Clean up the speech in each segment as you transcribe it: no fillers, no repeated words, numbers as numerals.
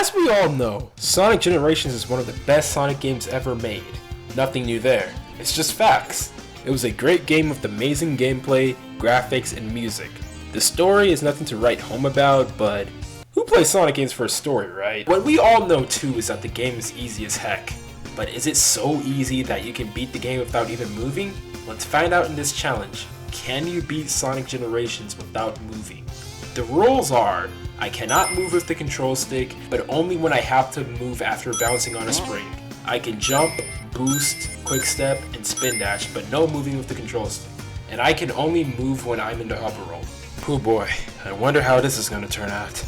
As we all know, Sonic Generations is one of the best Sonic games ever made. Nothing new there, it's just facts. It was a great game with amazing gameplay, graphics, and music. The story is nothing to write home about, but who plays Sonic games for a story, right? What we all know too is that the game is easy as heck. But is it so easy that you can beat the game without even moving? Let's find out in this challenge. Can you beat Sonic Generations without moving? The rules are, I cannot move with the control stick, but only when I have to move after bouncing on a spring. I can jump, boost, quick step, and spin dash, but no moving with the control stick. And I can only move when I'm in the upper roll. Oh boy, I wonder how this is going to turn out.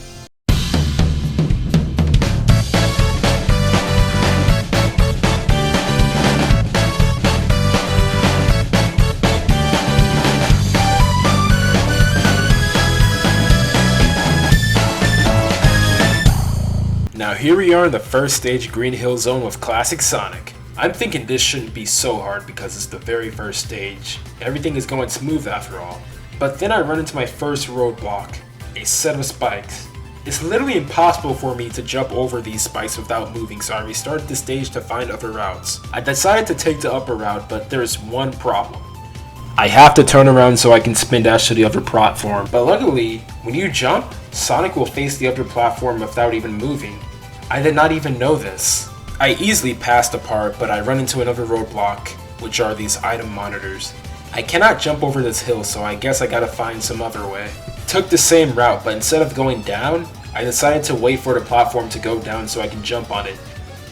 Now here we are in the first stage Green Hill Zone with Classic Sonic. I'm thinking this shouldn't be so hard because it's the very first stage. Everything is going smooth after all. But then I run into my first roadblock, a set of spikes. It's literally impossible for me to jump over these spikes without moving, so I restarted the stage to find other routes. I decided to take the upper route, but there's one problem. I have to turn around so I can spin dash to the other platform, but luckily, when you jump, Sonic will face the other platform without even moving. I did not even know this. I easily passed the part, but I run into another roadblock, which are these item monitors. I cannot jump over this hill, so I guess I gotta find some other way. Took the same route, but instead of going down, I decided to wait for the platform to go down so I can jump on it.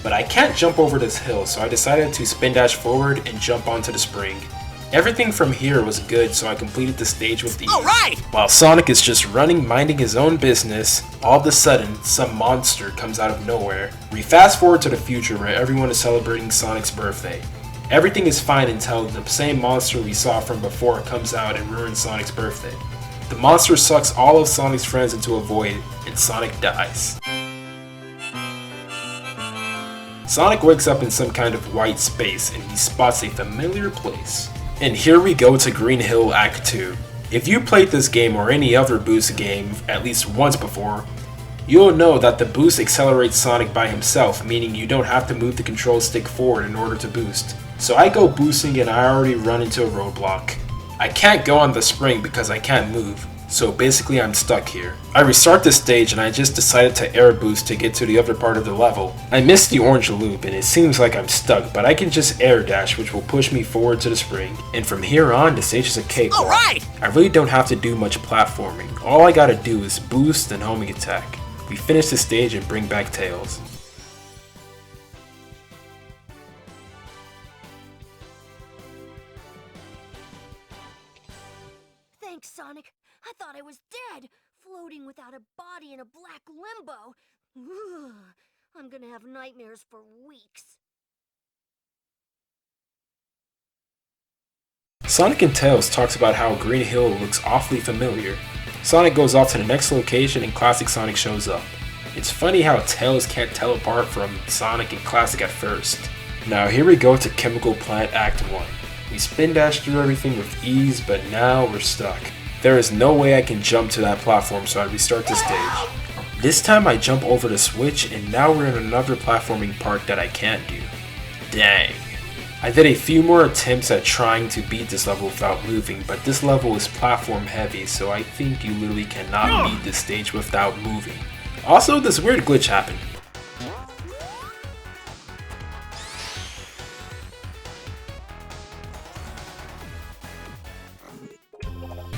But I can't jump over this hill, so I decided to spin dash forward and jump onto the spring. Everything from here was good, so I completed the stage with ease. Alright! While Sonic is just running, minding his own business, all of a sudden, some monster comes out of nowhere. We fast forward to the future where everyone is celebrating Sonic's birthday. Everything is fine until the same monster we saw from before comes out and ruins Sonic's birthday. The monster sucks all of Sonic's friends into a void, and Sonic dies. Sonic wakes up in some kind of white space and he spots a familiar place. And here we go to Green Hill Act 2. If you played this game or any other boost game at least once before, you'll know that the boost accelerates Sonic by himself, meaning you don't have to move the control stick forward in order to boost. So I go boosting and I already run into a roadblock. I can't go on the spring because I can't move, so basically I'm stuck here. I restart the stage and I just decided to air boost to get to the other part of the level. I missed the orange loop and it seems like I'm stuck, but I can just air dash, which will push me forward to the spring. And from here on, the stage is a cakewalk. Alright! I really don't have to do much platforming. All I gotta do is boost and homing attack. We finish the stage and bring back Tails. Thanks, Sonic. I thought I was dead, floating without a body in a black limbo. Ugh, I'm gonna have nightmares for weeks. Sonic and Tails talks about how Green Hill looks awfully familiar. Sonic goes off to the next location and Classic Sonic shows up. It's funny how Tails can't tell apart from Sonic and Classic at first. Now here we go to Chemical Plant Act 1. We spin dash through everything with ease, but now we're stuck. There is no way I can jump to that platform, so I restart the stage. This time I jump over the switch and now we're in another platforming part that I can't do. Dang. I did a few more attempts at trying to beat this level without moving, but this level is platform heavy, so I think you literally cannot beat this stage without moving. Also, this weird glitch happened.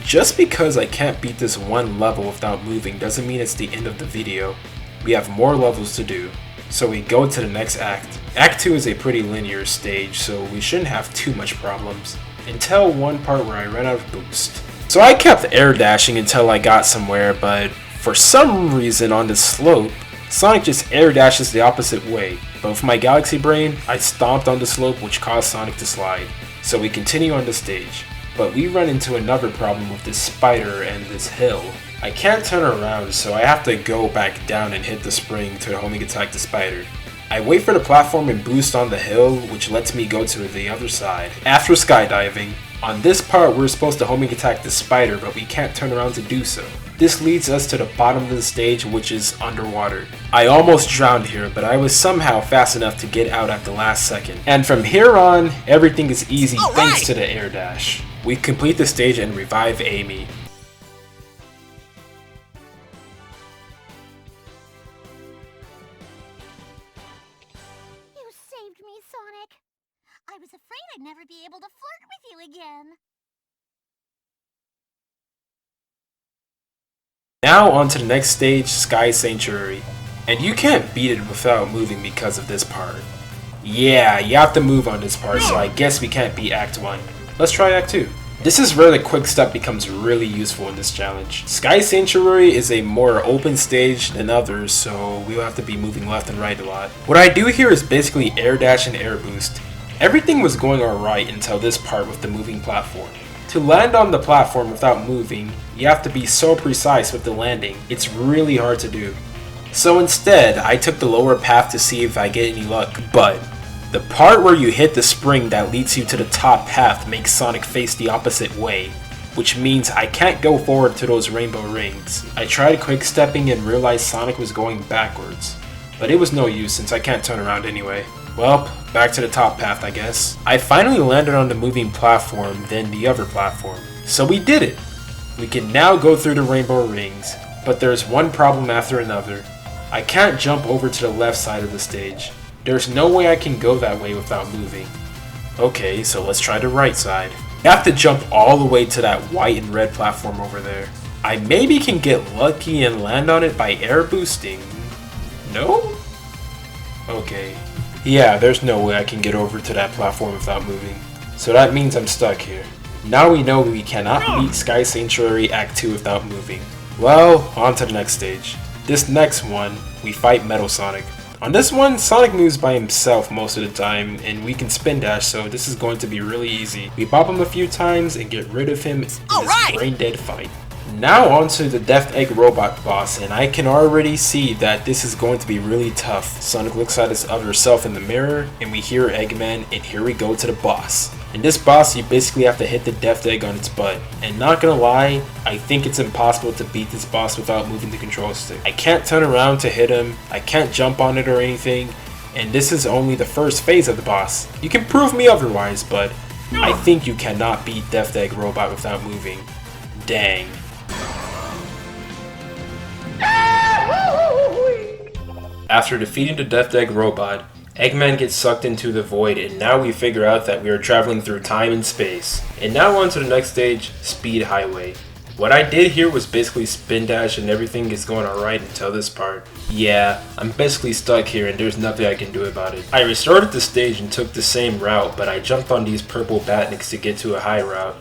Just because I can't beat this one level without moving doesn't mean it's the end of the video. We have more levels to do, so we go to the next act. Act 2 is a pretty linear stage, so we shouldn't have too much problems. Until one part where I ran out of boost. So I kept air dashing until I got somewhere, but for some reason on this slope, Sonic just air dashes the opposite way. But with my Galaxy Brain, I stomped on the slope which caused Sonic to slide. So we continue on the stage. But we run into another problem with this spider and this hill. I can't turn around, so I have to go back down and hit the spring to homing attack the spider. I wait for the platform and boost on the hill, which lets me go to the other side. After skydiving, on this part we're supposed to homing attack the spider, but we can't turn around to do so. This leads us to the bottom of the stage, which is underwater. I almost drowned here, but I was somehow fast enough to get out at the last second. And from here on, everything is easy thanks to the air dash. We complete the stage and revive Amy. You saved me, Sonic. I was afraid I'd never be able to flirt with you again. Now on to the next stage, Sky Santurary. And you can't beat it without moving because of this part. Yeah, you have to move on this part, so I guess we can't beat Act 1. Let's try Act 2. This is where the quick step becomes really useful in this challenge. Sky Santurary is a more open stage than others, so we'll have to be moving left and right a lot. What I do here is basically air dash and air boost. Everything was going alright until this part with the moving platform. To land on the platform without moving, you have to be so precise with the landing, it's really hard to do. So instead, I took the lower path to see if I get any luck, but the part where you hit the spring that leads you to the top path makes Sonic face the opposite way, which means I can't go forward to those rainbow rings. I tried quick stepping and realized Sonic was going backwards, but it was no use since I can't turn around anyway. Well, back to the top path I guess. I finally landed on the moving platform, then the other platform. So we did it! We can now go through the rainbow rings, but there's one problem after another. I can't jump over to the left side of the stage. There's no way I can go that way without moving. Okay, so let's try the right side. You have to jump all the way to that white and red platform over there. I maybe can get lucky and land on it by air boosting. No? Okay. Yeah, there's no way I can get over to that platform without moving. So that means I'm stuck here. Now we know we cannot beat Sky Santurary Act 2 without moving. Well, on to the next stage. This next one, we fight Metal Sonic. On this one, Sonic moves by himself most of the time, and we can spin dash, so this is going to be really easy. We bop him a few times and get rid of him in this brain dead fight. Now on to the Death Egg Robot boss, and I can already see that this is going to be really tough. Sonic looks at his other self in the mirror, and we hear Eggman, and here we go to the boss. In this boss, you basically have to hit the Death Egg on its butt. And not gonna lie, I think it's impossible to beat this boss without moving the control stick. I can't turn around to hit him, I can't jump on it or anything, and this is only the first phase of the boss. You can prove me otherwise, but I think you cannot beat Death Egg Robot without moving. Dang. After defeating the Death Egg Robot, Eggman gets sucked into the void, and now we figure out that we are traveling through time and space. And now on to the next stage, Speed Highway. What I did here was basically spin dash and everything is going alright until this part. Yeah, I'm basically stuck here and there's nothing I can do about it. I restarted the stage and took the same route, but I jumped on these purple batniks to get to a high route.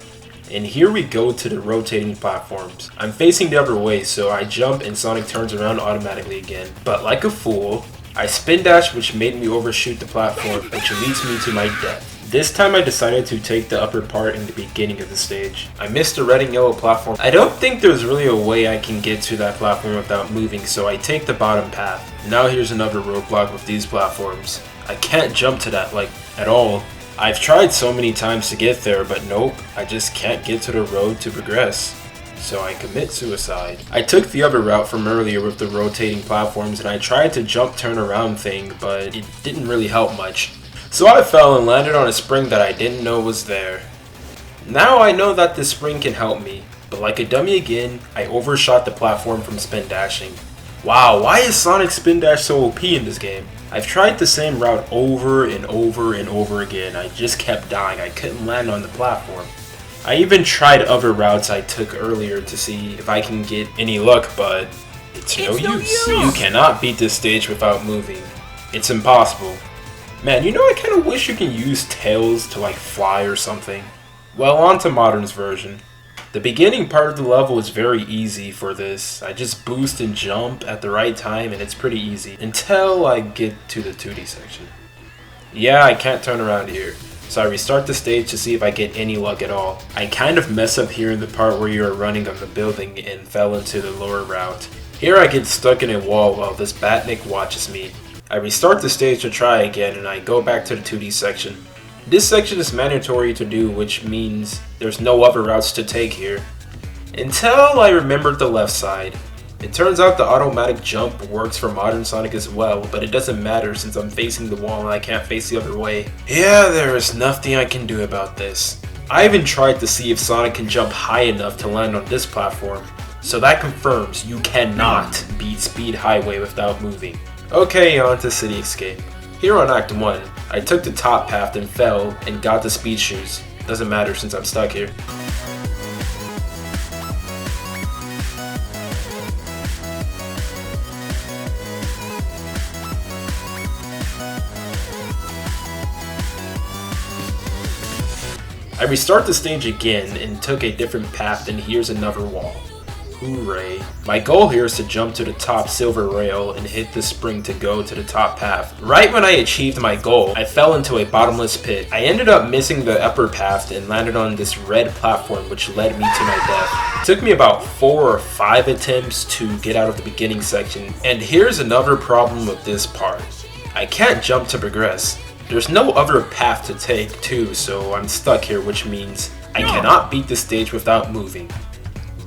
And here we go to the rotating platforms. I'm facing the other way, so I jump and Sonic turns around automatically again. But like a fool, I spin dash, which made me overshoot the platform, which leads me to my death. This time I decided to take the upper part in the beginning of the stage. I missed the red and yellow platform. I don't think there's really a way I can get to that platform without moving, so I take the bottom path. Now here's another roadblock with these platforms. I can't jump to that, like, at all. I've tried so many times to get there, but nope, I just can't get to the road to progress. So I commit suicide. I took the other route from earlier with the rotating platforms and I tried to jump turn around thing, but it didn't really help much. So I fell and landed on a spring that I didn't know was there. Now I know that this spring can help me, but like a dummy again, I overshot the platform from spin dashing. Wow, why is Sonic spin dash so OP in this game? I've tried the same route over and over and over again. I just kept dying. I couldn't land on the platform. I even tried other routes I took earlier to see if I can get any luck, but it's no use. You cannot beat this stage without moving. It's impossible. Man, you know, I kind of wish you can use tails to like fly or something. Well, on to Modern's version. The beginning part of the level is very easy for this. I just boost and jump at the right time and it's pretty easy. Until I get to the 2D section. Yeah, I can't turn around here. So I restart the stage to see if I get any luck at all. I kind of mess up here in the part where you are running on the building and fell into the lower route. Here I get stuck in a wall while this Batnik watches me. I restart the stage to try again and I go back to the 2D section. This section is mandatory to do, which means there's no other routes to take here. Until I remembered the left side. It turns out the automatic jump works for modern Sonic as well, but it doesn't matter since I'm facing the wall and I can't face the other way. Yeah, there is nothing I can do about this. I even tried to see if Sonic can jump high enough to land on this platform. So that confirms you cannot beat Speed Highway without moving. Okay, on to City Escape. Here on Act 1, I took the top path and fell and got the speed shoes. Doesn't matter since I'm stuck here. I restart the stage again and took a different path, and here's another wall. Hooray. My goal here is to jump to the top silver rail and hit the spring to go to the top path. Right when I achieved my goal, I fell into a bottomless pit. I ended up missing the upper path and landed on this red platform which led me to my death. It took me about 4 or 5 attempts to get out of the beginning section. And here's another problem with this part. I can't jump to progress. There's no other path to take too, so I'm stuck here, which means I cannot beat the stage without moving.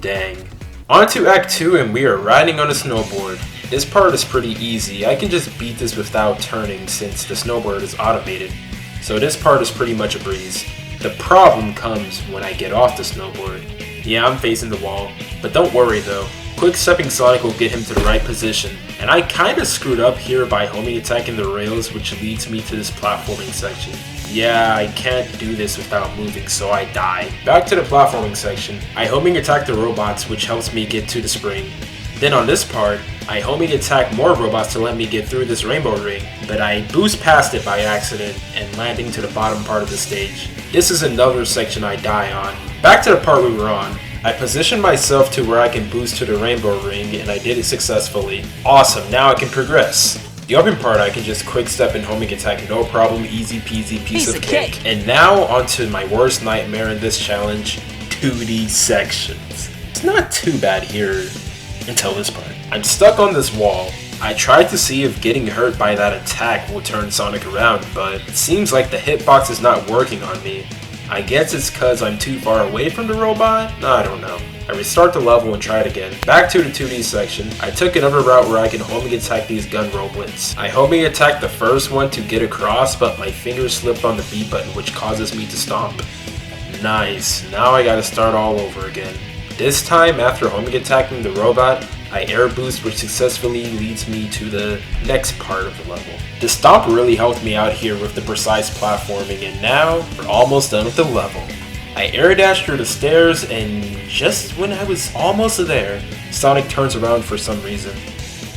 Dang. On to Act 2 and we are riding on a snowboard. This part is pretty easy. I can just beat this without turning since the snowboard is automated. So this part is pretty much a breeze. The problem comes when I get off the snowboard. Yeah, I'm facing the wall, but don't worry though. Quick stepping Sonic will get him to the right position, and I kinda screwed up here by homing attacking the rails, which leads me to this platforming section. Yeah, I can't do this without moving, so I die. Back to the platforming section, I homing attack the robots, which helps me get to the spring. Then on this part, I homing attack more robots to let me get through this rainbow ring, but I boost past it by accident and landing to the bottom part of the stage. This is another section I die on. Back to the part we were on. I positioned myself to where I can boost to the rainbow ring and I did it successfully. Awesome, now I can progress. The open part I can just quick step and homing attack, no problem, easy peasy piece of cake. And now onto my worst nightmare in this challenge, 2D sections. It's not too bad here until this part. I'm stuck on this wall. I tried to see if getting hurt by that attack will turn Sonic around, but it seems like the hitbox is not working on me. I guess it's cause I'm too far away from the robot? I don't know. I restart the level and try it again. Back to the 2D section. I took another route where I can homing attack these gun robots. I homing attack the first one to get across, but my finger slipped on the B button, which causes me to stomp. Nice. Now I gotta start all over again. This time, after homing attacking the robot, I air boost, which successfully leads me to the next part of the level. The stomp really helped me out here with the precise platforming, and now we're almost done with the level. I air dash through the stairs, and just when I was almost there, Sonic turns around for some reason.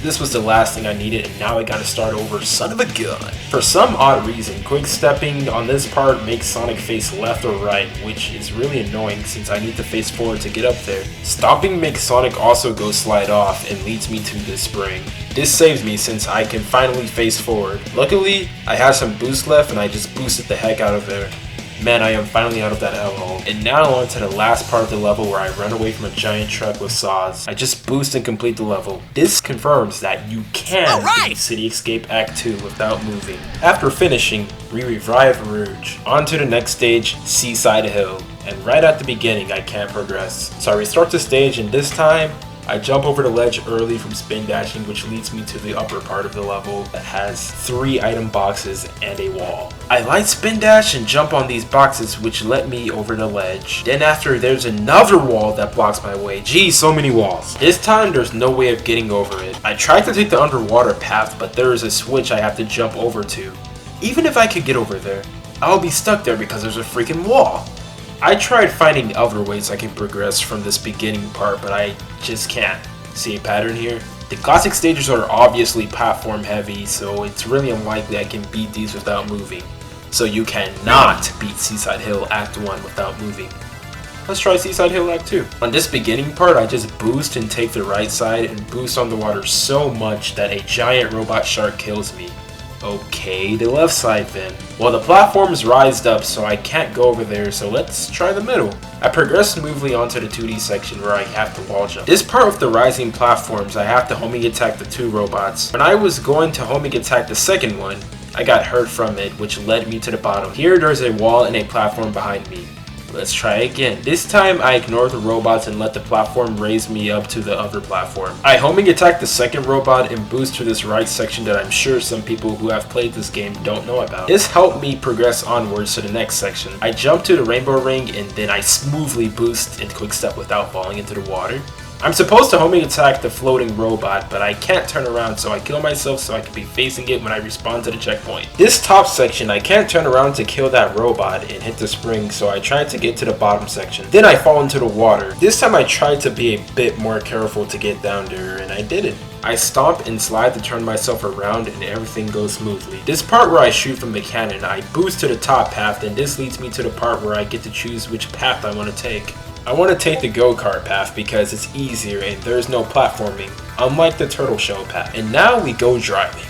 This was the last thing I needed, and now I gotta start over, son of a gun. For some odd reason, quick stepping on this part makes Sonic face left or right, which is really annoying since I need to face forward to get up there. Stomping makes Sonic also go slide off and leads me to this spring. This saves me since I can finally face forward. Luckily, I had some boost left and I just boosted the heck out of there. Man, I am finally out of that hellhole. And now on to the last part of the level where I run away from a giant truck with saws. I just boost and complete the level. This confirms that you can beat City Escape Act 2 without moving. After finishing, we revive Rouge. On to the next stage, Seaside Hill. And right at the beginning, I can't progress. So I restart the stage, and this time, I jump over the ledge early from spin dashing, which leads me to the upper part of the level that has 3 item boxes and a wall. I light spin dash and jump on these boxes, which let me over the ledge. Then after, there's another wall that blocks my way. Geez, so many walls. This time there's no way of getting over it. I tried to take the underwater path, but there is a switch I have to jump over to. Even if I could get over there, I'll be stuck there because there's a freaking wall. I tried finding other ways I can progress from this beginning part, but I just can't. See a pattern here? The classic stages are obviously platform heavy, so it's really unlikely I can beat these without moving. So you cannot beat Seaside Hill Act 1 without moving. Let's try Seaside Hill Act 2. On this beginning part, I just boost and take the right side and boost on the water so much that a giant robot shark kills me. Okay, the left side then. Well, the platform's rised up, so I can't go over there, so let's try the middle. I progress smoothly onto the 2D section where I have to wall jump. This part with the rising platforms, I have to homing attack the 2 robots. When I was going to homing attack the second one, I got hurt from it, which led me to the bottom. Here there's a wall and a platform behind me. Let's try again. This time I ignore the robots and let the platform raise me up to the other platform. I homing attack the second robot and boost to this right section that I'm sure some people who have played this game don't know about. This helped me progress onwards to the next section. I jump to the rainbow ring and then I smoothly boost and quick step without falling into the water. I'm supposed to homing attack the floating robot, but I can't turn around, so I kill myself so I can be facing it when I respawn to the checkpoint. This top section, I can't turn around to kill that robot and hit the spring, so I tried to get to the bottom section. Then I fall into the water. This time I tried to be a bit more careful to get down there, and I did it. I stomp and slide to turn myself around and everything goes smoothly. This part where I shoot from the cannon, I boost to the top path, and this leads me to the part where I get to choose which path I want to take. I want to take the go-kart path because it's easier and there's no platforming, unlike the turtle shell path. And now we go driving.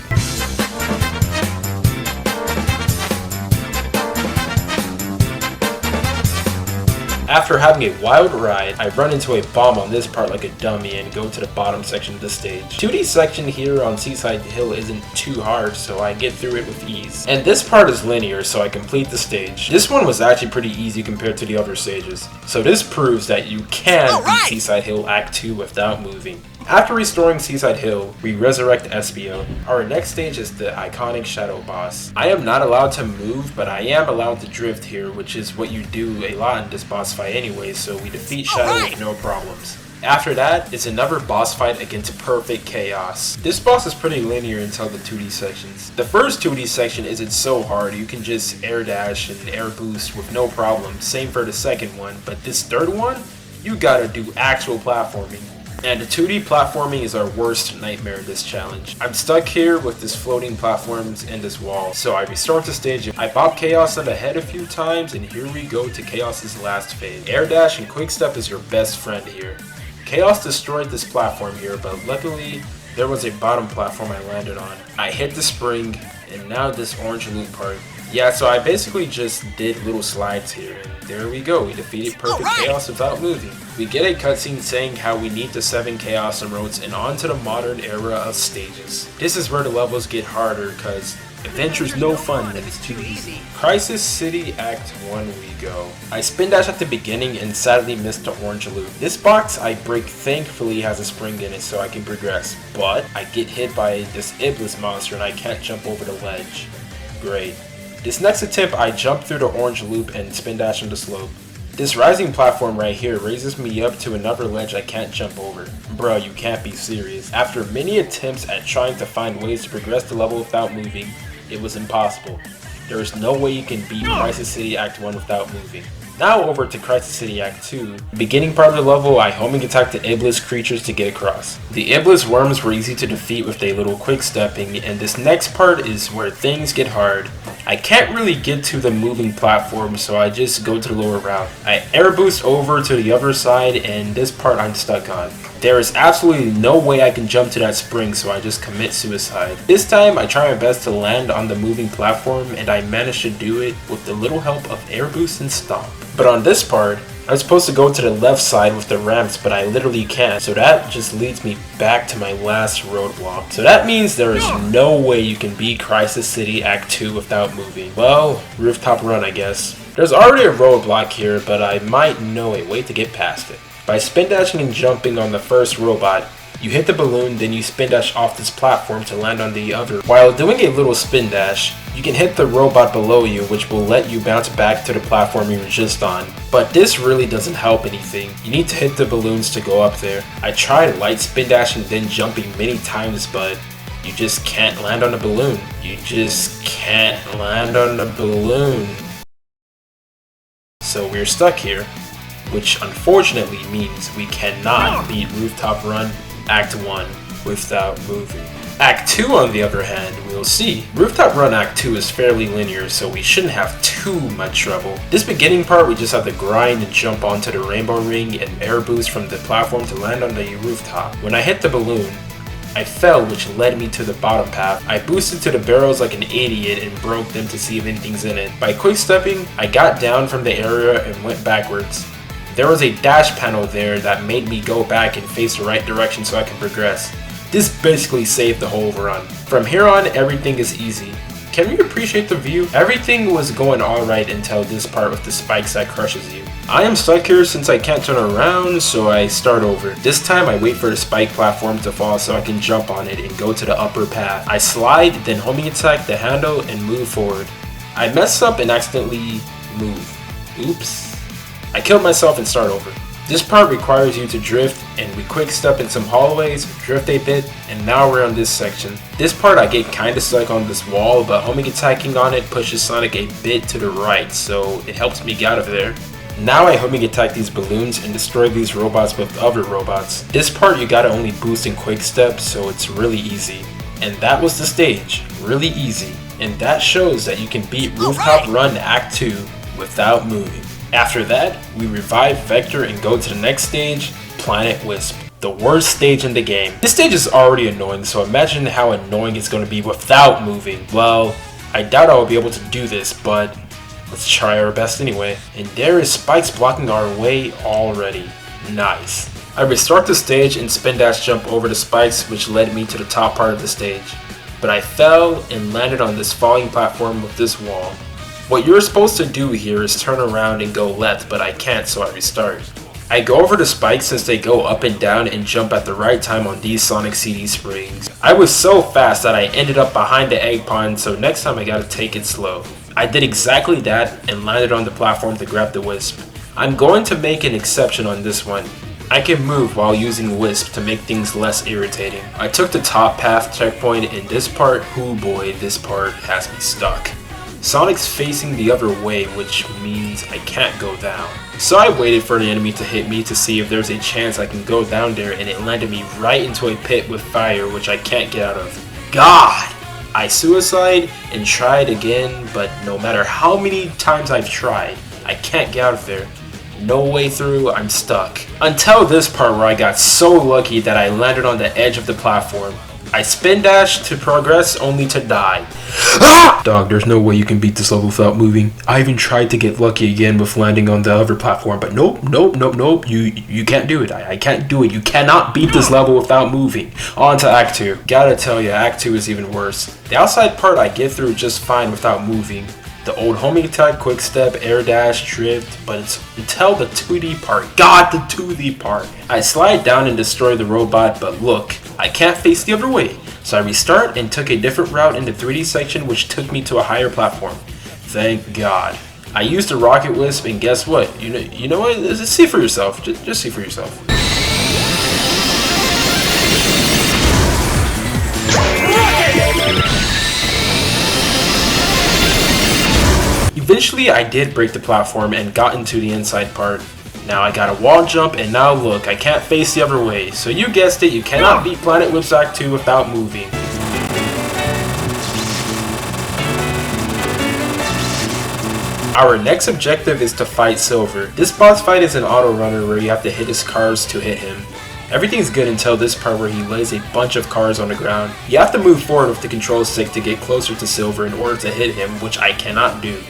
After having a wild ride, I run into a bomb on this part like a dummy and go to the bottom section of the stage. 2D section here on Seaside Hill isn't too hard, so I get through it with ease. And this part is linear, so I complete the stage. This one was actually pretty easy compared to the other stages. So this proves that you can beat Seaside Hill Act 2 without moving. After restoring Seaside Hill, we resurrect Espio. Our next stage is the iconic Shadow Boss. I am not allowed to move, but I am allowed to drift here, which is what you do a lot in this boss fight anyway, so we defeat Shadow with no problems. After that, it's another boss fight against Perfect Chaos. This boss is pretty linear until the 2D sections. The first 2D section isn't so hard, you can just air dash and air boost with no problem, same for the second one, but this third one, you gotta do actual platforming. And the 2D platforming is our worst nightmare in this challenge. I'm stuck here with this floating platforms and this wall, so I restart the stage. I bop Chaos on the head a few times, and here we go to Chaos's last phase. Air dash and quick step is your best friend here. Chaos destroyed this platform here, but luckily there was a bottom platform I landed on. I hit the spring, and now this orange loop part. Yeah, so I basically just did little slides here, and there we go. We defeated Perfect Chaos without moving. We get a cutscene saying how we need the 7 Chaos Emeralds and on to the modern era of stages. This is where the levels get harder, cause adventure's no fun and it's too easy. Crisis City Act 1 we go. I spin dash at the beginning and sadly missed the orange loop. This box I break thankfully has a spring in it so I can progress, but I get hit by this Iblis monster and I can't jump over the ledge. Great. This next attempt I jump through the orange loop and spin dash on the slope. This rising platform right here raises me up to another ledge I can't jump over. Bro, you can't be serious. After many attempts at trying to find ways to progress the level without moving, it was impossible. There is no way you can beat Crisis City Act 1 without moving. Now over to Crisis City Act 2. Beginning part of the level, I homing attack the Iblis creatures to get across. The Iblis worms were easy to defeat with a little quick stepping, and this next part is where things get hard. I can't really get to the moving platform, so I just go to the lower route. I air boost over to the other side, and this part I'm stuck on. There is absolutely no way I can jump to that spring, so I just commit suicide. This time, I try my best to land on the moving platform, and I manage to do it with the little help of air boost and stomp. But on this part, I'm supposed to go to the left side with the ramps, but I literally can't, so that just leads me back to my last roadblock. So that means there is no way you can beat Crisis City Act 2 without moving. Well, Rooftop Run I guess. There's already a roadblock here, but I might know a way to get past it. By spin dashing and jumping on the first robot, you hit the balloon, then you spin dash off this platform to land on the other. While doing a little spin dash, you can hit the robot below you, which will let you bounce back to the platform you were just on. But this really doesn't help anything. You need to hit the balloons to go up there. I tried light spin dashing then jumping many times, but you just can't land on the balloon. You just can't land on the balloon. So we're stuck here, which unfortunately means we cannot beat Rooftop Run Act 1 without moving. Act 2 on the other hand, we'll see. Rooftop Run Act 2 is fairly linear, so we shouldn't have too much trouble. This beginning part, we just have to grind and jump onto the rainbow ring and air boost from the platform to land on the rooftop. When I hit the balloon, I fell, which led me to the bottom path. I boosted to the barrels like an idiot and broke them to see if anything's in it. By quick stepping, I got down from the area and went backwards. There was a dash panel there that made me go back and face the right direction so I can progress. This basically saved the whole run. From here on, everything is easy. Can we appreciate the view? Everything was going alright until this part with the spikes that crushes you. I am stuck here since I can't turn around, so I start over. This time I wait for the spike platform to fall so I can jump on it and go to the upper path. I slide, then homing attack the handle and move forward. I mess up and accidentally move. Oops. I killed myself and start over. This part requires you to drift, and we quick step in some hallways, drift a bit, and now we're on this section. This part I get kinda stuck on this wall, but homing attacking on it pushes Sonic a bit to the right, so it helps me get out of there. Now I homing attack these balloons and destroy these robots with other robots. This part you gotta only boost in quick step, so it's really easy. And that was the stage, really easy. And that shows that you can beat Rooftop Run Act 2 without moving. After that, we revive Vector and go to the next stage, Planet Wisp, the worst stage in the game. This stage is already annoying, so imagine how annoying it's going to be without moving. Well, I doubt I will be able to do this, but let's try our best anyway. And there is spikes blocking our way already. Nice. I restart the stage and spin dash jump over the spikes, which led me to the top part of the stage. But I fell and landed on this falling platform with this wall. What you're supposed to do here is turn around and go left, but I can't, so I restart. I go over the spikes since they go up and down and jump at the right time on these Sonic CD springs. I was so fast that I ended up behind the egg pond, so next time I gotta take it slow. I did exactly that and landed on the platform to grab the Wisp. I'm going to make an exception on this one. I can move while using Wisp to make things less irritating. I took the top path checkpoint in this part. Oh boy, this part has me stuck. Sonic's facing the other way, which means I can't go down. So I waited for the enemy to hit me to see if there's a chance I can go down there, and it landed me right into a pit with fire, which I can't get out of. God! I suicide and tried again, but no matter how many times I've tried, I can't get out of there. No way through, I'm stuck. Until this part where I got so lucky that I landed on the edge of the platform. I spin dash to progress only to die. Ah! Dog, there's no way you can beat this level without moving. I even tried to get lucky again with landing on the other platform, but nope. You can't do it. I can't do it. You cannot beat this level without moving. On to Act 2. Gotta tell you, Act 2 is even worse. The outside part I get through just fine without moving. The old homing attack, quick step, air dash, drift, but it's until the 2D part. God, the 2D part. I slide down and destroy the robot, but look, I can't face the other way. So I restart and took a different route in the 3D section, which took me to a higher platform. Thank God. I used the rocket wisp, and guess what? You know what? Just see for yourself. Just see for yourself. Eventually I did break the platform and got into the inside part. Now I got a wall jump, and now look, I can't face the other way. So you guessed it, you cannot beat Planet Wisp Act 2 without moving. Our next objective is to fight Silver. This boss fight is an auto runner where you have to hit his cars to hit him. Everything's good until this part where he lays a bunch of cars on the ground. You have to move forward with the control stick to get closer to Silver in order to hit him, which I cannot do.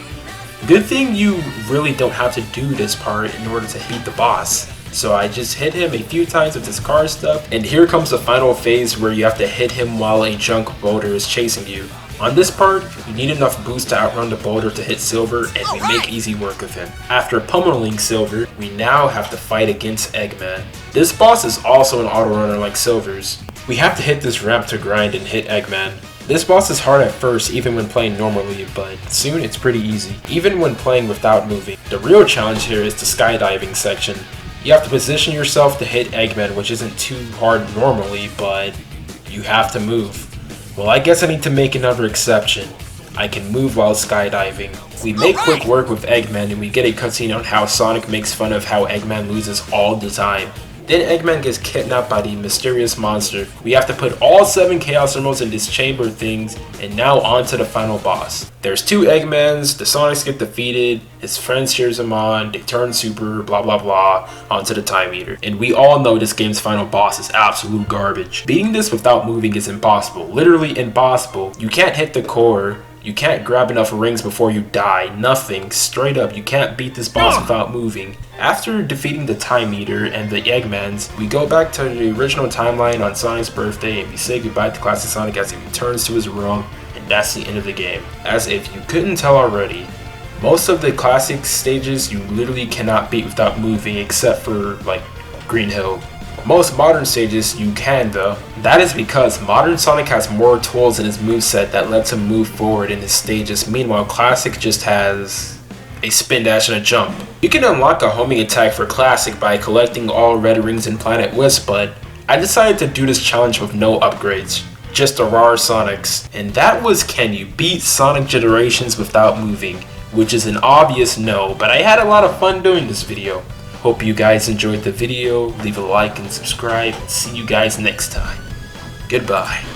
Good thing you really don't have to do this part in order to beat the boss. So I just hit him a few times with this car stuff, and here comes the final phase where you have to hit him while a junk boulder is chasing you. On this part, you need enough boost to outrun the boulder to hit Silver, and we make easy work of him. After pummeling Silver, we now have to fight against Eggman. This boss is also an auto runner like Silver's. We have to hit this ramp to grind and hit Eggman. This boss is hard at first even when playing normally, but soon it's pretty easy, even when playing without moving. The real challenge here is the skydiving section. You have to position yourself to hit Eggman, which isn't too hard normally, but you have to move. Well, I guess I need to make another exception. I can move while skydiving. We make quick work with Eggman, and we get a cutscene on how Sonic makes fun of how Eggman loses all the time. Then Eggman gets kidnapped by the mysterious monster. We have to put all 7 Chaos Emeralds in this chamber things, and now on to the final boss. There's 2 Eggmans, the Sonics get defeated, his friends cheers him on, they turn super, blah blah blah, onto the Time Eater. And we all know this game's final boss is absolute garbage. Beating this without moving is impossible, literally impossible. You can't hit the core. You can't grab enough rings before you die, nothing, straight up, you can't beat this boss without moving. After defeating the Time Eater and the Eggmans, we go back to the original timeline on Sonic's birthday and we say goodbye to Classic Sonic as he returns to his realm, and that's the end of the game. As if you couldn't tell already, Most of the classic stages you literally cannot beat without moving, except for like Green Hill. Most modern stages you can though. That is because modern Sonic has more tools in his moveset that lets him move forward in his stages. Meanwhile, classic just has a spin dash and a jump. You can unlock a homing attack for classic by collecting all red rings in Planet Wisp, but I decided to do this challenge with no upgrades, just the raw Sonics. And that was, can you beat Sonic Generations without moving? Which is an obvious no, but I had a lot of fun doing this video. Hope you guys enjoyed the video, leave a like and subscribe, and see you guys next time. Goodbye.